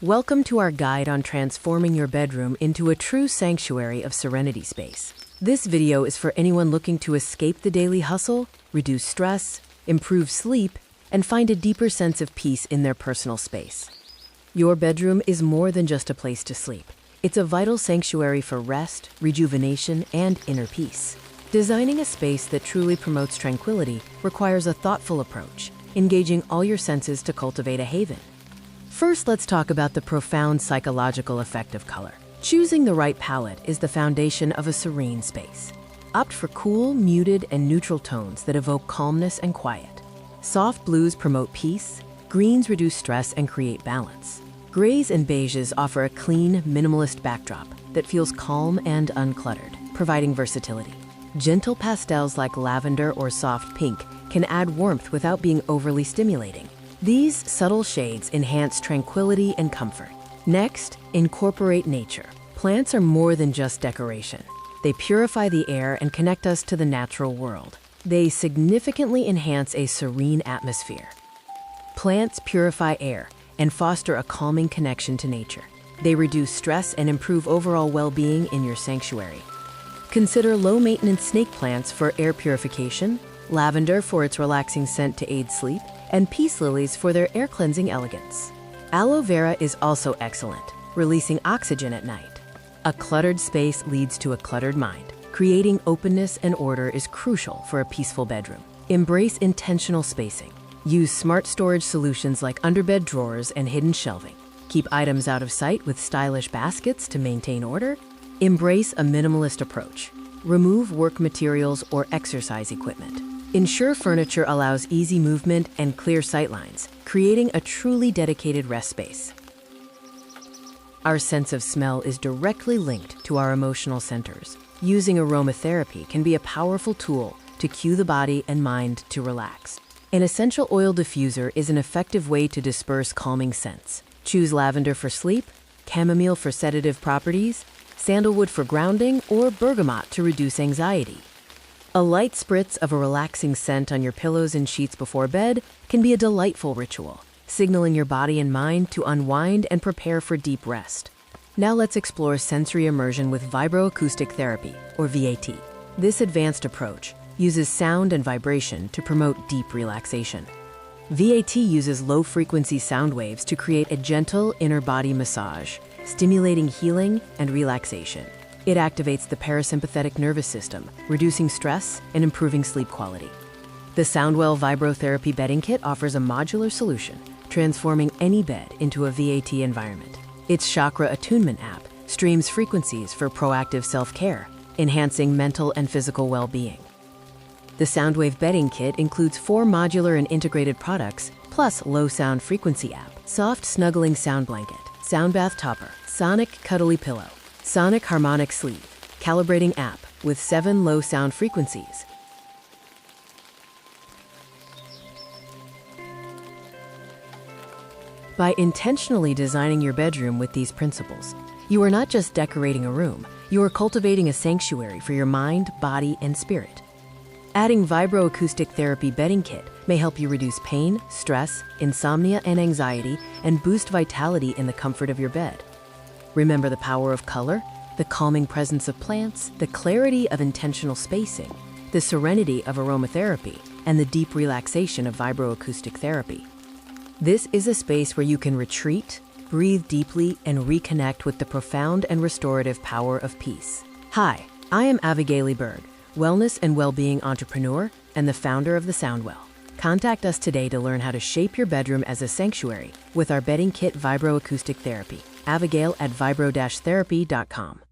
Welcome to our guide on transforming your bedroom into a true sanctuary of serenity space. This video is for anyone looking to escape the daily hustle, reduce stress, improve sleep, and find a deeper sense of peace in their personal space. Your bedroom is more than just a place to sleep. It's a vital sanctuary for rest, rejuvenation, and inner peace. Designing a space that truly promotes tranquility requires a thoughtful approach, engaging all your senses to cultivate a haven. First, let's talk about the profound psychological effect of color. Choosing the right palette is the foundation of a serene space. Opt for cool, muted, and neutral tones that evoke calmness and quiet. Soft blues promote peace, greens reduce stress and create balance. Grays and beiges offer a clean, minimalist backdrop that feels calm and uncluttered, providing versatility. Gentle pastels like lavender or soft pink can add warmth without being overly stimulating. These subtle shades enhance tranquility and comfort. Next, incorporate nature. Plants are more than just decoration. They purify the air and connect us to the natural world. They significantly enhance a serene atmosphere. Plants purify air and foster a calming connection to nature. They reduce stress and improve overall well-being in your sanctuary. Consider low-maintenance snake plants for air purification, lavender for its relaxing scent to aid sleep, and peace lilies for their air-cleansing elegance. Aloe vera is also excellent, releasing oxygen at night. A cluttered space leads to a cluttered mind. Creating openness and order is crucial for a peaceful bedroom. Embrace intentional spacing. Use smart storage solutions like underbed drawers and hidden shelving. Keep items out of sight with stylish baskets to maintain order. Embrace a minimalist approach. Remove work materials or exercise equipment. Ensure furniture allows easy movement and clear sightlines, creating a truly dedicated rest space. Our sense of smell is directly linked to our emotional centers. Using aromatherapy can be a powerful tool to cue the body and mind to relax. An essential oil diffuser is an effective way to disperse calming scents. Choose lavender for sleep, chamomile for sedative properties, sandalwood for grounding, or bergamot to reduce anxiety. A light spritz of a relaxing scent on your pillows and sheets before bed can be a delightful ritual, signaling your body and mind to unwind and prepare for deep rest. Now let's explore sensory immersion with vibroacoustic therapy, or VAT. This advanced approach uses sound and vibration to promote deep relaxation. VAT uses low-frequency sound waves to create a gentle inner body massage, stimulating healing and relaxation. It activates the parasympathetic nervous system, reducing stress and improving sleep quality. The Soundwell Vibrotherapy Bedding Kit offers a modular solution, transforming any bed into a VAT environment. Its chakra attunement app streams frequencies for proactive self-care, enhancing mental and physical well-being. The Soundwave Bedding Kit includes 4 modular and integrated products, plus low sound frequency app, soft snuggling sound blanket, sound bath topper, sonic cuddly pillow, sonic harmonic sleeve, calibrating app with 7 low sound frequencies. By intentionally designing your bedroom with these principles, you are not just decorating a room, you are cultivating a sanctuary for your mind, body, and spirit. Adding vibroacoustic therapy bedding kit may help you reduce pain, stress, insomnia, and anxiety, and boost vitality in the comfort of your bed. Remember the power of color, the calming presence of plants, the clarity of intentional spacing, the serenity of aromatherapy, and the deep relaxation of vibroacoustic therapy. This is a space where you can retreat, breathe deeply, and reconnect with the profound and restorative power of peace. Hi, I am Abigail Berg, wellness and well-being entrepreneur and the founder of the Soundwell. Contact us today to learn how to shape your bedroom as a sanctuary with our bedding kit vibroacoustic therapy. Abigail at vibro-therapy.com.